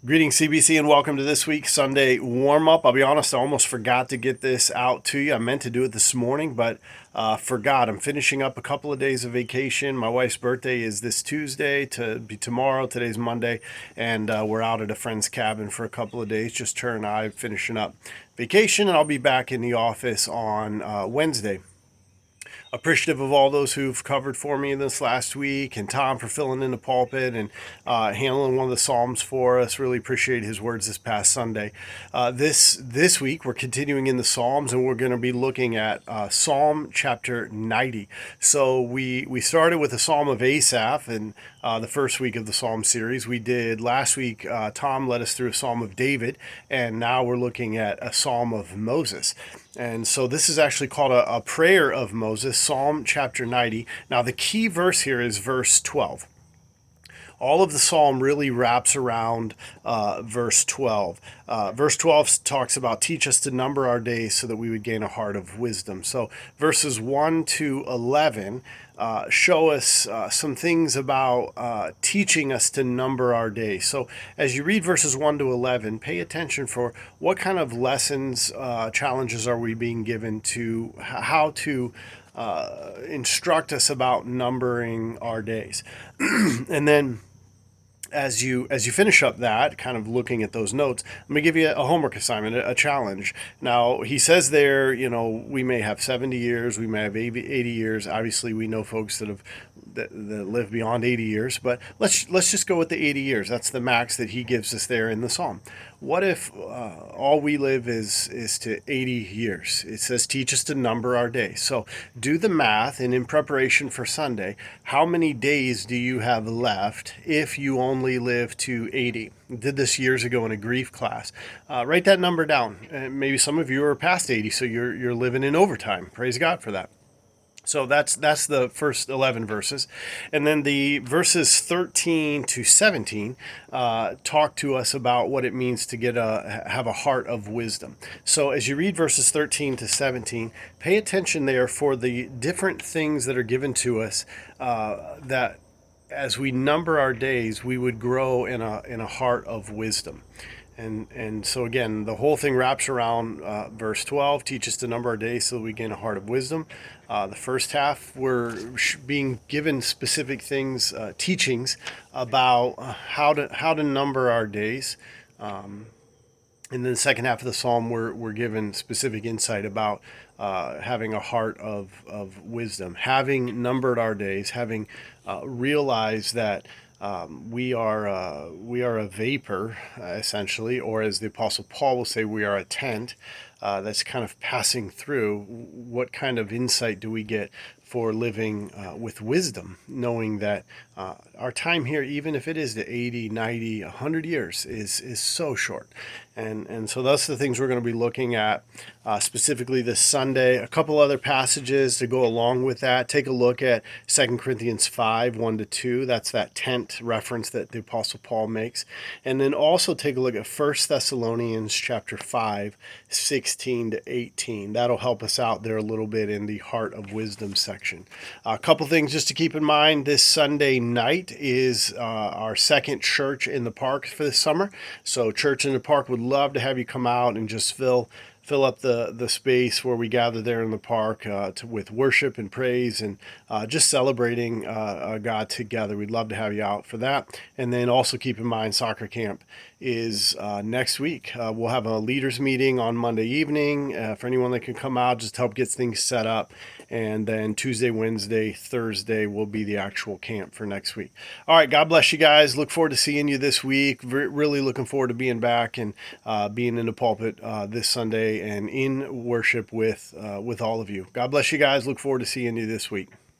Greetings, CBC, and welcome to this week's Sunday warm-up. I'll be honest, I almost forgot to get this out to you. I meant to do it this morning, but forgot. I'm finishing up a couple of days of vacation. My wife's birthday is this Tuesday, to be tomorrow. Today's Monday, and we're out at a friend's cabin for a couple of days. Just her and I finishing up vacation, and I'll be back in the office on Wednesday. Appreciative of all those who've covered for me this last week, and Tom for filling in the pulpit and handling one of the Psalms for us. Really appreciate his words this past Sunday. This week we're continuing in the Psalms, and we're going to be looking at Psalm chapter 90. So we started with the Psalm of Asaph and the first week of the Psalm series. We did last week. Tom led us through a Psalm of David, and now we're looking at a Psalm of Moses. And so this is actually called a prayer of Moses, Psalm chapter 90. Now, the key verse here is verse 12. All of the psalm really wraps around verse 12. Verse 12 talks about teach us to number our days so that we would gain a heart of wisdom. So verses 1 to 11 show us some things about teaching us to number our days. So as you read verses 1 to 11, pay attention for what kind of lessons, challenges are we being given to how to instruct us about numbering our days. And then as you finish up that, kind of looking at those notes, I'm going to give you a homework assignment, a challenge. Now, he says there, we may have 70 years, we may have 80 years. Obviously, we know folks that live beyond 80 years, but let's just go with the 80 years. That's the max that he gives us there in the psalm. What if all we live is to 80 years? It says, teach us to number our days. So do the math, and in preparation for Sunday, how many days do you have left if you only live to 80? I did this years ago in a grief class. Write that number down. Maybe some of you are past 80, so you're living in overtime. Praise God for that. So that's the first 11 verses. And then the verses 13 to 17 talk to us about what it means to have a heart of wisdom. So as you read verses 13 to 17, pay attention there for the different things that are given to us that as we number our days, we would grow in a heart of wisdom. And so again, the whole thing wraps around verse 12, teach us to number our days so that we gain a heart of wisdom. The first half, we're being given specific things, teachings about how to number our days. And then the second half of the psalm, we're given specific insight about having a heart of wisdom, having numbered our days, having realized that we are a vapor, essentially, or as the Apostle Paul will say, we are a tent that's kind of passing through. What kind of insight do we get for living with wisdom, knowing that our time here, even if it is to 80, 90, 100 years, is so short. And so that's the things we're going to be looking at specifically this Sunday. A couple other passages to go along with that. Take a look at 2 Corinthians 5, 1 to 2. That's that tent reference that the Apostle Paul makes. And then also take a look at 1 Thessalonians chapter 5, 16 to 18. That'll help us out there a little bit in the Heart of Wisdom section. A couple things just to keep in mind. This Sunday night is our second church in the park for this summer. So Church in the Park would love to have you come out and just fill up the space where we gather there in the park with worship and praise and just celebrating God together. We'd love to have you out for that. And then also keep in mind soccer camp is next week. We'll have a leaders meeting on Monday evening for anyone that can come out, just help get things set up. And then Tuesday, Wednesday, Thursday will be the actual camp for next week. All right, God bless you guys. Look forward to seeing you this week. Really looking forward to being back and being in the pulpit this Sunday and in worship with all of you. God bless you guys. Look forward to seeing you this week.